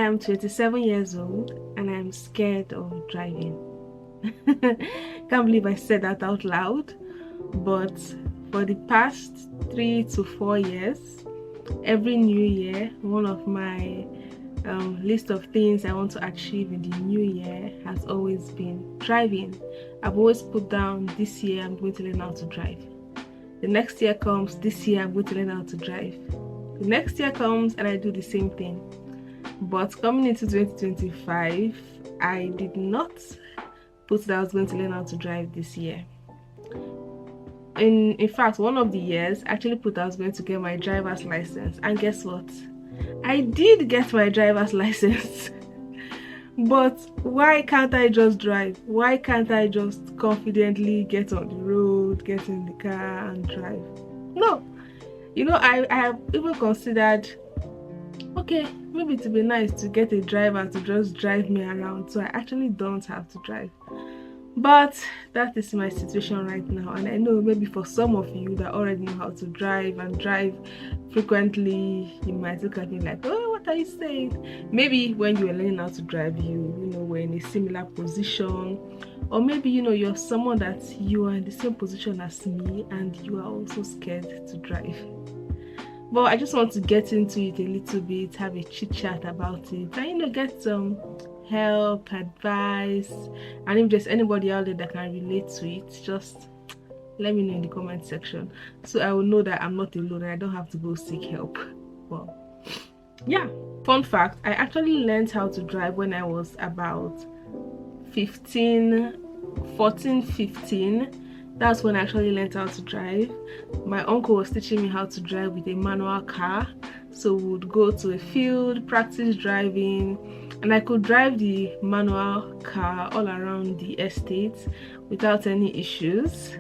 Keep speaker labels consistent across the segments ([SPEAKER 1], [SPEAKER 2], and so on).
[SPEAKER 1] am 27 years old and I'm scared of driving. Can't believe I said that out loud, but for the past 3 to 4 years, every new year, one of my list of things I want to achieve in the new year has always been driving. I've always put down, this year I'm going to learn how to drive. The next year comes, this year I'm going to learn how to drive. The next year comes and I do the same thing. But coming into 2025, I did not put that I was going to learn how to drive this year. In fact, one of the years I actually put I was going to get my driver's license, and guess what? I did get my driver's license. But why can't I just drive? Why can't I just confidently get on the road, get in the car and drive? No. I have even considered, okay, maybe it would be nice to get a driver to just drive me around so I actually don't have to drive. But that is my situation right now, and I know maybe for some of you that already know how to drive and drive frequently, you might look at me like, oh, what are you saying? Maybe when you were learning how to drive, you were in a similar position, or maybe you're someone that you are in the same position as me and you are also scared to drive. But I just want to get into it a little bit, have a chit chat about it, and get some help, advice, and if there's anybody out there that can relate to it, just let me know in the comment section so I will know that I'm not alone and I don't have to go seek help. Well, yeah, fun fact, I actually learned how to drive when I was about 15. That's when I actually learned how to drive. My uncle was teaching me how to drive with a manual car, so we would go to a field, practice driving, and I could drive the manual car all around the estate without any issues.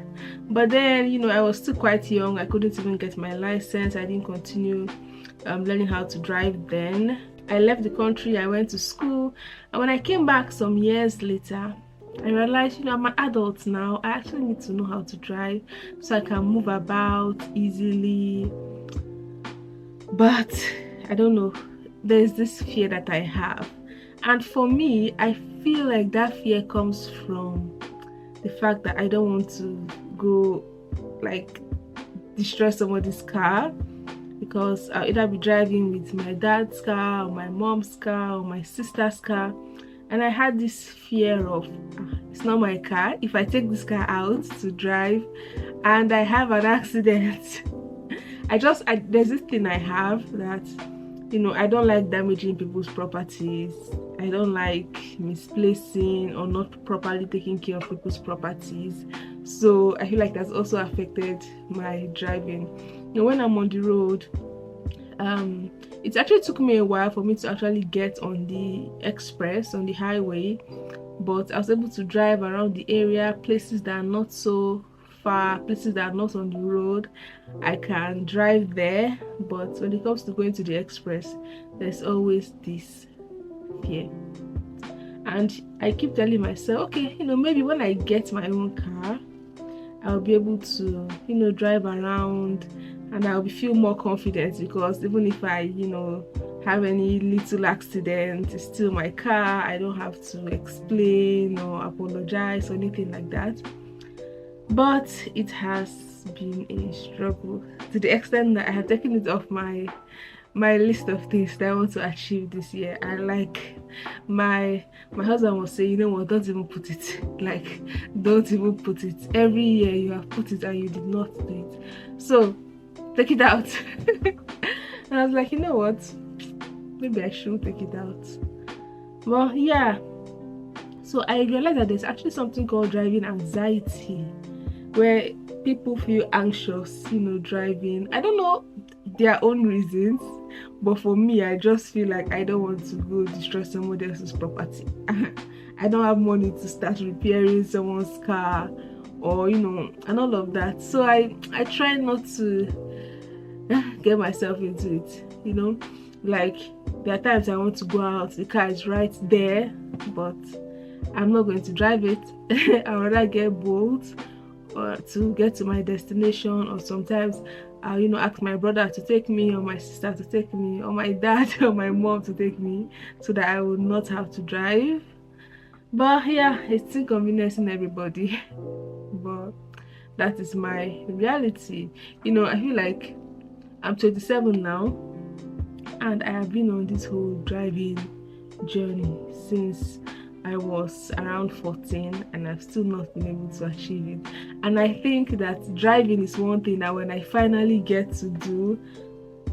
[SPEAKER 1] But then, I was still quite young. I couldn't even get my license. I didn't continue learning how to drive then. I left the country, I went to school, and when I came back some years later, I realized, I'm an adult now. I actually need to know how to drive so I can move about easily. But I don't know, there's this fear that I have. And for me, I feel like that fear comes from the fact that I don't want to go destroy somebody's car, because I'll either be driving with my dad's car or my mom's car or my sister's car, and I had this fear of it's not my car. If I take this car out to drive and I have an accident, there's this thing I have that I don't like damaging people's properties. I don't like misplacing or not properly taking care of people's properties. So I feel like that's also affected my driving. When I'm on the road, it actually took me a while for me to actually get on the express, on the highway, but I was able to drive around the area, places that are not so far, places that are not on the road. I can drive there, but when it comes to going to the express, there's always this fear. And I keep telling myself, okay, maybe when I get my own car, I'll be able to, drive around and I'll feel more confident, because even if I, have any little accident, it's still my car. I don't have to explain or apologize or anything like that. But it has been a struggle to the extent that I have taken it off my list of things that I want to achieve this year. And my husband was saying, what, don't even put it. Don't even put it. Every year you have put it and you did not do it. So take it out. And I was like, what? Maybe I should take it out. Well, yeah. So I realized that there's actually something called driving anxiety, where people feel anxious, driving. I don't know their own reasons, but for me, I just feel like I don't want to go destroy somebody else's property. I don't have money to start repairing someone's car, or and all of that. So I try not to get myself into it. There are times I want to go out, the car is right there, but I'm not going to drive it. I rather get bold or to get to my destination, or sometimes I'll, ask my brother to take me, or my sister to take me, or my dad or my mom to take me, so that I would not have to drive. But yeah, it's inconveniencing everybody. But that is my reality. I feel like I'm 27 now, and I have been on this whole driving journey since I was around 14, and I've still not been able to achieve it. And I think that driving is one thing that when I finally get to do,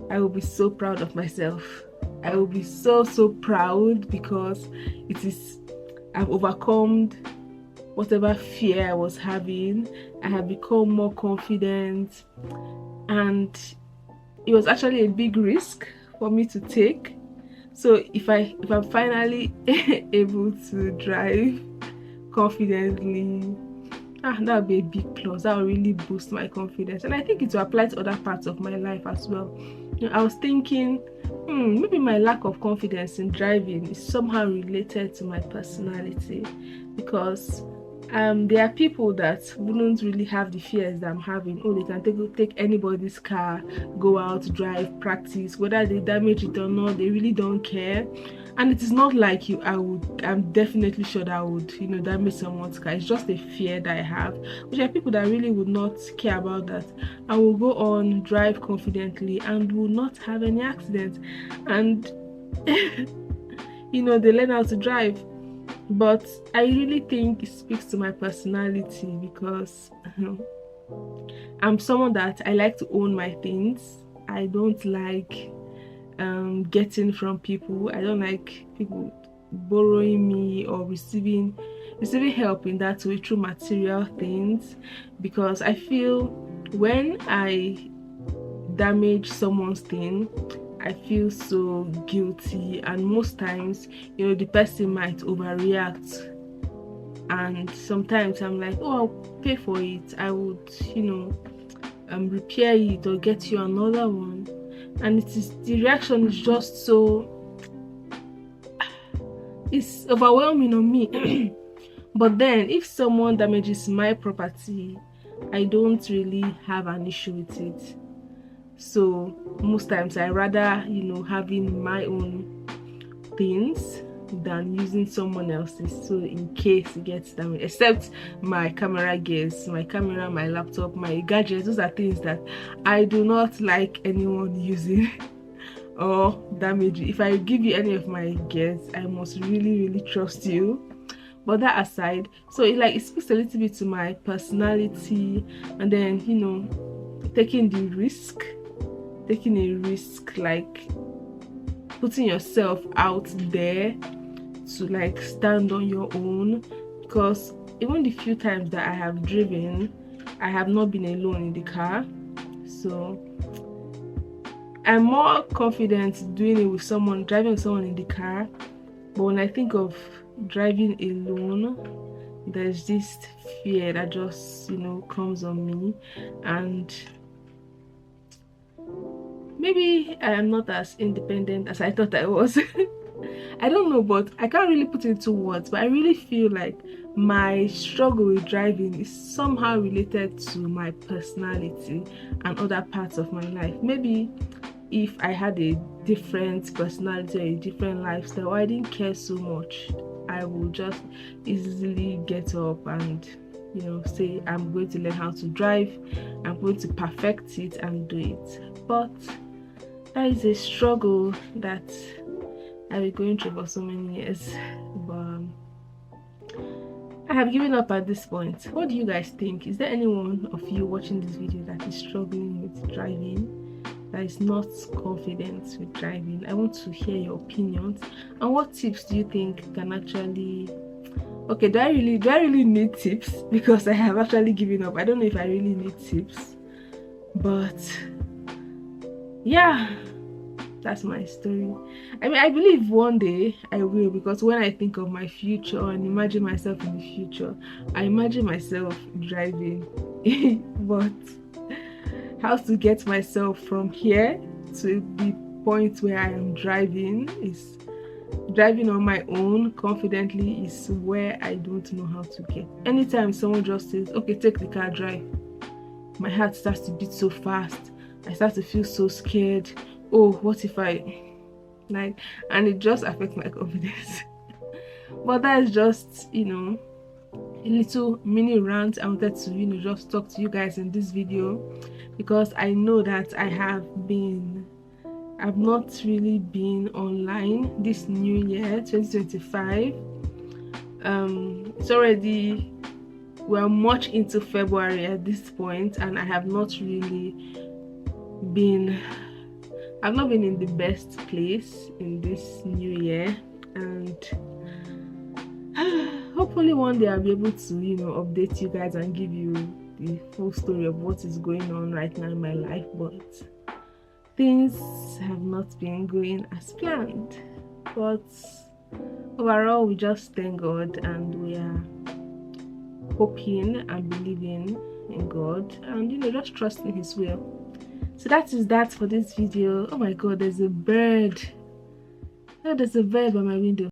[SPEAKER 1] I will be so proud of myself. I will be so proud, because I've overcome whatever fear I was having. I have become more confident, and it was actually a big risk for me to take. So if I'm finally able to drive confidently, that would be a big plus. That will really boost my confidence, and I think it will apply to other parts of my life as well. I was thinking, maybe my lack of confidence in driving is somehow related to my personality, because there are people that wouldn't really have the fears that I'm having. Oh, they can take anybody's car, go out, drive, practice, whether they damage it or not, they really don't care. And it is not like I'm definitely sure that I would, damage someone's car. It's just a fear that I have, which are people that really would not care about that. I will go on, drive confidently, and will not have any accidents. And they learn how to drive. But I really think it speaks to my personality, because I'm someone that I like to own my things. I don't like getting from people. I don't like people borrowing me or receiving help in that way through material things, because I feel when I damage someone's thing, I feel so guilty, and most times, the person might overreact, and sometimes I'm like, oh, I'll pay for it. I would, repair it or get you another one, and the reaction is just so, it's overwhelming on me. But then, if someone damages my property, I don't really have an issue with it. So most times I rather having my own things than using someone else's, so in case it gets damaged. Except my camera gears, my camera, my laptop, my gadgets, those are things that I do not like anyone using or damaging. If I give you any of my gears, I must really trust you. But that aside, so it speaks a little bit to my personality. And then taking a risk, like putting yourself out there to stand on your own, because even the few times that I have driven, I have not been alone in the car. So I'm more confident doing it with someone, driving with someone in the car. But when I think of driving alone, there's this fear that just comes on me, and maybe I am not as independent as I thought I was. I don't know, but I can't really put it into words, but I really feel like my struggle with driving is somehow related to my personality and other parts of my life. Maybe if I had a different personality or a different lifestyle, or I didn't care so much, I would just easily get up and say, I'm going to learn how to drive, I'm going to perfect it and do it. But that is a struggle that I've been going through for so many years. But I have given up at this point. What do you guys think? Is there anyone of you watching this video that is struggling with driving, that is not confident with driving? I want to hear your opinions. And what tips do you think can actually... Okay, do I really need tips? Because I have actually given up. I don't know if I really need tips. But yeah, that's my story. I mean, I believe one day I will, because when I think of my future and imagine myself in the future, I imagine myself driving. But how to get myself from here to the point where I am driving on my own confidently is where I don't know how to get. Anytime someone just says, okay, take the car, drive, my heart starts to beat so fast. I start to feel so scared. Oh, what if I like, and it just affects my confidence. But that is just, a little mini rant I wanted to, just talk to you guys in this video, because I know that I've not really been online this new year 2025. It's already, we're much into February at this point, and I've not been in the best place in this new year, and hopefully one day I'll be able to update you guys and give you the full story of what is going on right now in my life. But things have not been going as planned, but overall we just thank God, and we are hoping and believing in God, and just trusting His will. So that is that for this video. Oh my God, there's a bird. Oh, there's a bird by my window.